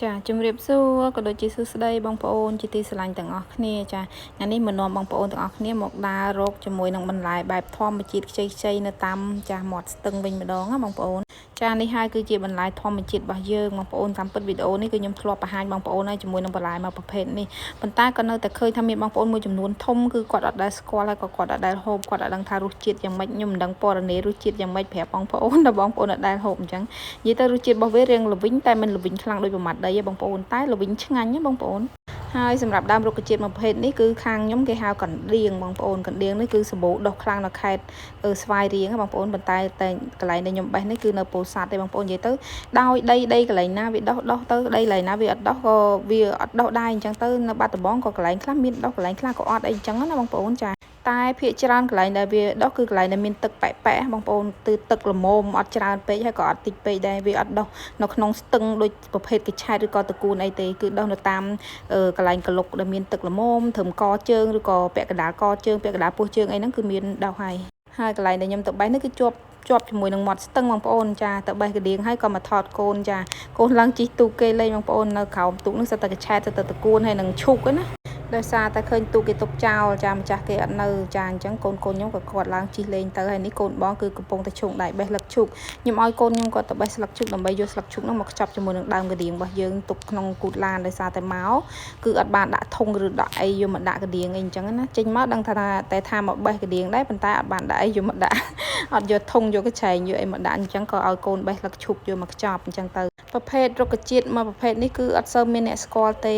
ចាជំរាបសួរក៏ដូចជាសួស្តីបងប្អូនជាទីស្រឡាញ់ទាំងអស់គ្នាចាថ្ងៃនេះមកនាំបងប្អូនទាំងអស់គ្នាមកដើររកជាមួយនឹងបន្លែបែបធម្មជាតិខ្ចីៗនៅតាមចាស់មាត់ស្ទឹងវិញម្ដងណាបងប្អូនចានេះហើយគឺជាបន្លែធម្មជាតិរបស់យើងបងប្អូនតាមពិតវីដេអូនេះគឺខ្ញុំធ្លាប់បង្ហាញបងប្អូនហើយជាមួយនឹងបន្លែមួយប្រភេទនេះប៉ុន្តែក៏នៅតែឃើញថាមានបងប្អូនមួយចំនួនធំគឺគាត់អត់ដែលស្គាល់ហើយក៏គាត់អត់ដែលហូបគាត់អត់ដឹងថារសជាតិយ៉ាងម៉េចខ្ញុំមិនដឹងពណ៌នារសជាតិយ៉ាងម៉េចប្រាប់បងប្អូនដល់បងប្អូនអត់ដែលហូបអញ្ចឹងនិយាយទៅរសជាតិរបស់វារៀងល្វីងតែមិនល្វីងខ្លាំងដូចប្រមាត់ដីទេបងប្អូនតែល្វីងឆ្ងាញ់ណាបងប្អូនហើយសម្រាប់ដើមរុក្ខជាតិមួយប្រភេទនេះគឺខាងខ្ញុំគេហៅកណ្ដៀងបងប្អូនកណ្ដៀងនេះគឺសម្បូរដុះខ្លាំងនៅខេត្តស្វាយរៀងបងប្អូនប៉ុន្តែតែកន្លែងដែលខ្ញុំបេះនេះគឺនៅពោធិ៍សាត់ទេបងប្អូននិយាយទៅដោយដីកន្លែងណាវាដុះទៅដីកន្លែងណាវាអត់ដុះក៏វាអត់ដុះដែរអញ្ចឹងទៅនៅបាត់ដំបងក៏កន្លែងខ្លះមានដុះកន្លែងខ្លះក៏អត់អីអញ្ចឹងណាបងប្អូនចាតែភាគច្រើនកន្លែងដែលវាដុះគឺកន្លែងដែលមានទឹកប៉ែកបងប្អូនទឹកល្មមអត់ច្រើនពេកហើយក៏អត់តិចពេកដែរវាអត់ដុះនៅក្នុងស្ទឹងដូចប្រភេទកញ្ឆែតឬក៏តកួនអីទេគឺដុះនៅតាមកន្លែងកលុកដែលមានទឹកល្មមត្រឹមកជើងឬក៏ពាក់កណ្ដាលកជើងពាក់កណ្ដាលពោះជើងអីហ្នឹងគឺមានដុះហើយកន្លែងដែលខ្ញុំទៅបេះនេះគឺជាប់ជាមួយនឹងមាត់ស្ទឹងបងប្អូនចាទៅបេះកណ្ដៀងហើយក៏មកថតកូនចាកូនឡើងជិះទូកគេលេងបងប្អូននៅក្រោមទូកនេះសិតតែកញ្ឆែតសិតតែតកួនហើយនឹងឈូកណាដោយសារតែឃើញទូកគេទុកចោលចាម្ចាស់គេអត់នៅចាអញ្ចឹងកូនខ្ញុំក៏គាត់ឡើងជិះលេងទៅហើយនេះកូនបងគឺកំពុងតែឈោងដៃបេះស្លឹកឈូកខ្ញុំឲ្យកូនខ្ញុំគាត់ទៅបេះស្លឹកឈូកដើម្បីយកស្លឹកឈូកនោះមកខ្ចប់ជាមួយនឹងដើមកណ្ដៀងរបស់យើងទុកក្នុងគូតឡានដោយសារតែមកគឺអត់បានដាក់ធុងឬដាក់អីយកមកដាក់កណ្ដៀងអីអញ្ចឹងណាចេញមកដឹងថាតែថាមកបេះកណ្ដៀងដែរប៉ុន្តែអត់បានដាក់អីយកមកដាក់អត់យកធុងយកកញ្ឆែងយកអីមកដាក់អញ្ចឹងក៏ឲ្យកូនបេះស្លឹកឈូកយកមកខ្ចប់អញ្ចឹងទៅប្រភេទរុក្ខជាតិមួយប្រភេទនេះគឺអត់សូវមានអ្នកស្គាល់ទ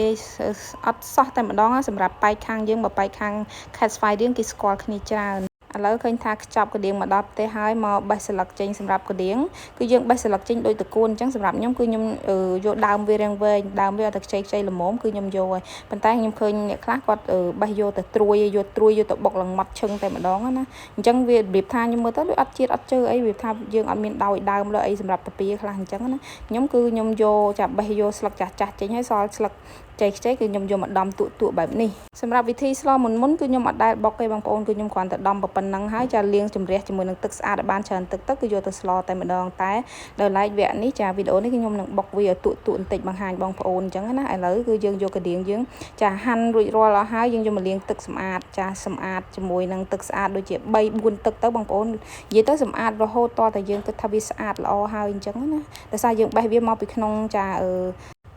េអត់សោះតែម្ដងសម្រាប់ប៉ែកខាងយើងបើប៉ែកខាងខេត្តស្វាយរៀងគេស្គាល់គ្នាច្រើនឥឡូវឃើញថាខ្ចប់កណ្ដៀងមកដល់ផ្ទះហើយមកបេះស្លឹកចេញសម្រាប់កណ្ដៀងគឺយើងបេះស្លឹកចេញដូចតកួនអញ្ចឹងសម្រាប់ខ្ញុំគឺខ្ញុំយកដើមវារាងវែងដើមវាអត់តែខ្ចីល្មមគឺខ្ញុំយកហើយប៉ុន្តែខ្ញុំឃើញអ្នកខ្លះគាត់បេះយកតែត្រួយយកទៅបុកឡើងម៉ត់ឈឹងតែម្ដងណាអញ្ចឹងវារបៀបថាខ្ញុំមើលទៅដូចអត់ជាតិអត់ជើអីវាថាយើងអត់មានដោយដើមលើអីសម្រាប់តាពីខ្លះអញ្ចឹងណាខ្ញុំគឺខ្ញុំយកចាប់បេះយកស្លឹកចាស់ចេញហើយសល់ស្លឹកខ្ចីគឺខ្ញុំយកមកដំទូបែបនេះសម្រាប់វិធីស្លមុនគឺខ្ញុំអត់ដែលបុកទេបងប្អូនគឺខ្ញុំគ្រាន់តែដំប៉ុណ្ណឹងហើយចាលាងជំរះជាមួយនឹងទឹកស្អាតឲ្យបានច្រើនទឹកទៅគឺយកទៅស្លតែម្ដងតែដល់ឡែកវគ្គនេះចាវីដេអូនេះគឺខ្ញុំនឹងបុកវាឲ្យទូបន្តិចបង្ហាញបងប្អូនអញ្ចឹងណាឥឡូវគឺយើងយកកណ្ដៀងយើងចាហាន់រួចរាល់អស់ហើយយើងយកមកលាងទឹកសម្អាតចាសម្អាតជាមួយនឹងទឹកស្អាតដូចជា3 4ទឹកទៅបងប្អូននិយាយទៅសម្អាតរហូតតតែយើងគិតថាវាស្អាតល្អហើយអញ្ចឹងណាដោយសារយើងបេះវាមកពីក្នុងចា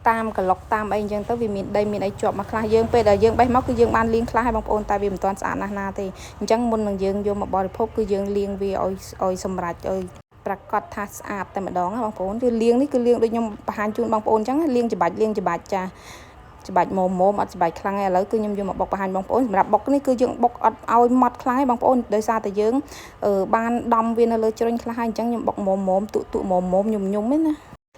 តាមកន្លុកតាមអីអញ្ចឹងទៅវាមានដីមានអីជាប់មកខ្លះយើងពេលដែលយើងបេះមកគឺយើងបានលាងខ្លះហើយបងប្អូនតែវាមិនទាន់ស្អាតណាស់ណាទេអញ្ចឹងមុននឹងយើងយកមកបរិភោគគឺយើងលាងវាឲ្យសម្រេចឲ្យប្រកាសថាស្អាតតែម្ដងណាបងប្អូនគឺលាងនេះគឺលាងដូចខ្ញុំបង្ហាញជូនបងប្អូនអញ្ចឹងលាងច្បាច់ចាច្បាច់មុំអត់ច្បាច់ខ្លាំងទេឥឡូវគឺខ្ញុំយកមកបុកបង្ហាញបងប្អូនសម្រាប់បុកនេះគឺយើងបុកអត់ឲ្យម៉ត់ខ្លាំងទេបងប្អូនដោយសារតែយើងបានដំវានៅលើជ្រុញខ្លះហើយអញ្ចឹងខ្ញុំបុកមុំទូមុំញុំទេណ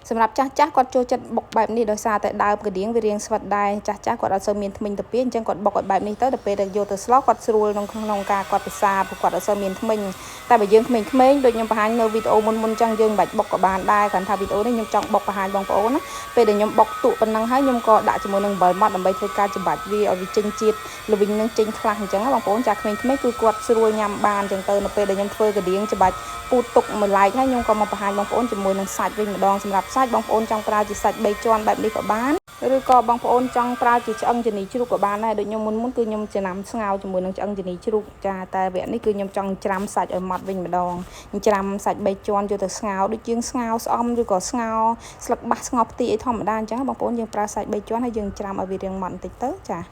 ាសម្រាប់ចាស់គាត់ចូលចិត្តបុកបែបនេះដោយសារតែដើមកណ្ដៀងវារៀងស្វិតដែរចាស់គាត់អត់សូវមានធ្មេញតាពីអញ្ចឹងគាត់បុកឲ្យបែបនេះទៅដល់ពេលដែលយកទៅស្លគាត់ស្រួលក្នុងការគាត់ពិសាព្រោះគាត់អត់សូវមានធ្មេញតែបើយើងក្មេងៗដូចខ្ញុំបង្ហាញនៅវីដេអូមុនអញ្ចឹងយើងមិនបាច់បុកក៏បានដែរគ្រាន់ថាវីដេអូនេះខ្ញុំចង់បុកបង្ហាញបងប្អូនណាពេលដែលខ្ញុំបុកទូប៉ុណ្ណឹងហើយខ្ញុំក៏ដាក់ជាមួយនឹងអំបិលម៉ត់ដើម្បីធ្វើការច្បាច់វាឲ្យវាចេញជាតិល្វីងនឹងចេញខ្លះអញ្ចឹងបងប្អូនចាស់ក្មេងៗគឺគាត់ស្រួលញ៉ាំបានអញ្ចឹងទៅនៅពេលដែលខ្ញុំធ្វើកណ្ដៀងច្បាច់ពូតទុកមួយឡែកហើយខ្ញុំក៏មកបង្ហាញបងប្អូនជាមួយនឹងសាច់វិញម្ដងសម្រាប់សាច់បងប្អូនចង់ប្រើជាសាច់3ជាន់បែបនេះក៏បានឬក៏បងប្អូនចង់ប្រើជាឆ្អឹងជំនីជ្រូកក៏បានដែរដូចខ្ញុំមុនគឺខ្ញុំចំណាំស្ងោរជាមួយនឹងឆ្អឹងជំនីជ្រូកចាតែវគ្គនេះគឺខ្ញុំចង់ច្រាំសាច់ឲ្យម៉ត់វិញម្ដងច្រាំសាច់3ជាន់យកទៅស្ងោរដូចយើងស្ងោរស្អំឬក៏ស្ងោរស្លឹកបាសស្ងោរផ្ទៃអីធម្មតាអញ្ចឹងបងប្អូនយើងប្រើសាច់3ជាន់ហើយយើងច្រាំឲ្យវារាងម៉ត់បន្តិចទៅច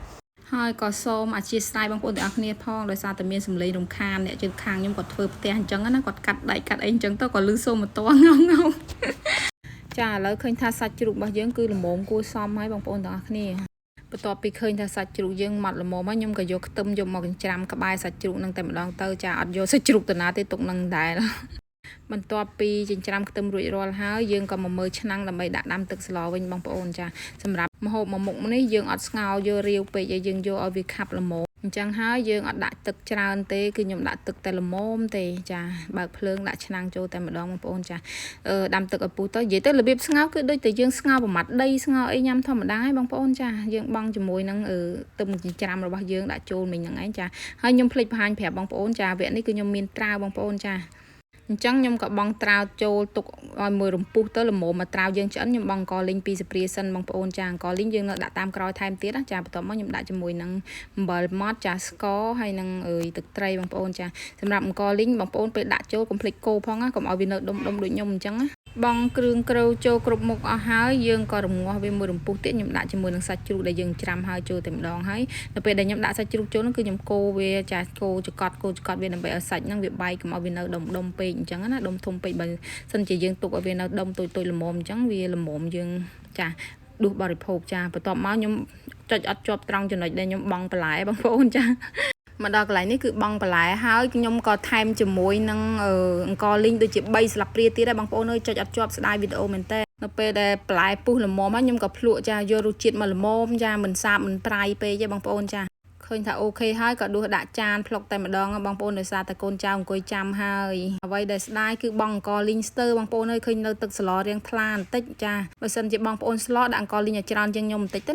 ាហើយក៏សូមអធិស្ឋានបងប្អូនទាំងអស់គ្នាផងដោយសារតែមានសម្លេងរំខានអ្នកជិតខាងខ្ញុំគាត់ធ្វើផ្ទះអញ្ចឹងណាគាត់កាត់ដែកកាត់អីអញ្ចឹងទៅក៏លឺសូមបន្ទាស់ងងចាឥឡូវឃើញថាសាច់ជ្រូករបស់យើងគឺល្មមគួរសមហើយបងប្អូនទាំងអស់គ្នាបន្ទាប់ពីឃើញថាសាច់ជ្រូកយើងម៉ត់ល្មមហើយខ្ញុំក៏យកខ្ទឹមយកមកចិញ្ច្រាំក្បែរសាច់ជ្រូកនឹងតែម្ដងទៅចាអត់យកសាច់ជ្រូកទៅណាទេទុកនឹងដែរបន្ទាប់ពីចិញ្ច្រាំខ្ទឹមរួចរាល់ហើយយើងក៏មកមើលឆ្នាំងដើម្បីដាក់ដាំទឹកស្លវិញបងប្អូនចាសម្រាប់ម្ហូបមួយមុខនេះយើងអត់ស្ងោរយករាវពេកយើងយកឲ្យវាខាប់ល្មមអញ្ចឹងហើយយើងអត់ដាក់ទឹកច្រើនទេគឺខ្ញុំដាក់ទឹកតែល្មមទេចាបើកភ្លើងដាក់ឆ្នាំងចូលតែម្ដងបងប្អូនចាដាំទឹកឲ្យពុះទៅនិយាយទៅរបៀបស្ងោរគឺដូចតែយើងស្ងោរប្រមាត់ដីស្ងោរអីញ៉ាំធម្មតាឯងបងប្អូនចាយើងបង់ជាមួយនឹងខ្ទឹមចិញ្ច្រាំរបស់យើងដាក់ចូលមិញហ្នឹងឯងចាហើយខ្ញុំភ្លេចបង្ហាញប្រាប់បងប្អូនចាវគ្គនេះគឺខ្ញុំមានត្រាវបងប្អូនចា ចឹងខ្ញុំក៏បងត្រាវចូលទុកឲ្យមួយរំពុះទៅល្មមមកត្រាវយើងឆ្អិនខ្ញុំបងអង្គលីង2ស្ព្រាសិនបងប្អូនចាអង្គលីងយើងនៅដាក់តាមក្រោយថែមទៀតណាចាបន្ទាប់មកខ្ញុំដាក់ជាមួយនឹងអំបិលម៉ត់ចាស្ករហើយនឹងទឹកត្រីបងប្អូនចាសម្រាប់អង្គលីងបងប្អូនពេលដាក់ចូលកុំភ្លេចកូរផងណាកុំឲ្យវានៅដុំដូចខ្ញុំអញ្ចឹងណាបងគ្រឿងក្រូវចូលគ្រប់មុខអស់ហើយយើងក៏រងាស់វាមួយរំពុះទៀតខ្ញុំដាក់ជាមួយនឹងសាច់ជ្រូកដែលយើងច្រាំហើយចូលតែម្ដងហើយនៅពេលដែលខ្ញុំដាក់សាច់ជ្រូកចូលនោះគឺខ្ញុំកូរវាចាកូរចកត់វាដើម្បីឲ្យសាច់ហ្នឹងវាបែកកុំឲ្យវានៅដុំពេកអញ្ចឹងណាដុំធំពេកបើសិនជាយើងទុកឲ្យវានៅដុំទុយល្មមអញ្ចឹងវាល្មមយើងចាដួសបរិភោគចាបន្ទាប់មកខ្ញុំចុចអត់ជាប់ត្រង់ចំណុចដែលខ្ញុំបង់បន្លែបងប្អូនចាមកដល់កន្លែងនេះគឺបង់បន្លែហើយខ្ញុំក៏ថែមជាមួយនឹងអង្ករលីងដូចជា3ស្លាបព្រាទៀតដែរបងប្អូនអើយចុចអត់ជាប់ស្ដាយវីដេអូមែនតើនៅពេលដែលបន្លែពុះល្មមហើយខ្ញុំក៏ភ្លក់ចាយករសជាតិមកល្មមចាមិនសាបមិនប្រៃពេកទេបងប្អូនចាឃើញថាអូខេហើយក៏ដួសដាក់ចានភ្លុកតែម្ដងបងប្អូនដោយសារតែកូនចៅអង្គុយចាំហើយអ្វីដែលស្ដាយគឺបងអង្គលីងស្ទើបងប្អូនអើយឃើញនៅទឹកស្លរៀងថ្លាបន្តិចចាបើសិនជាបងប្អូនស្លដាក់អង្គលីងឲ្យច្រើនជាងខ្ញុំបន្តិចទៅ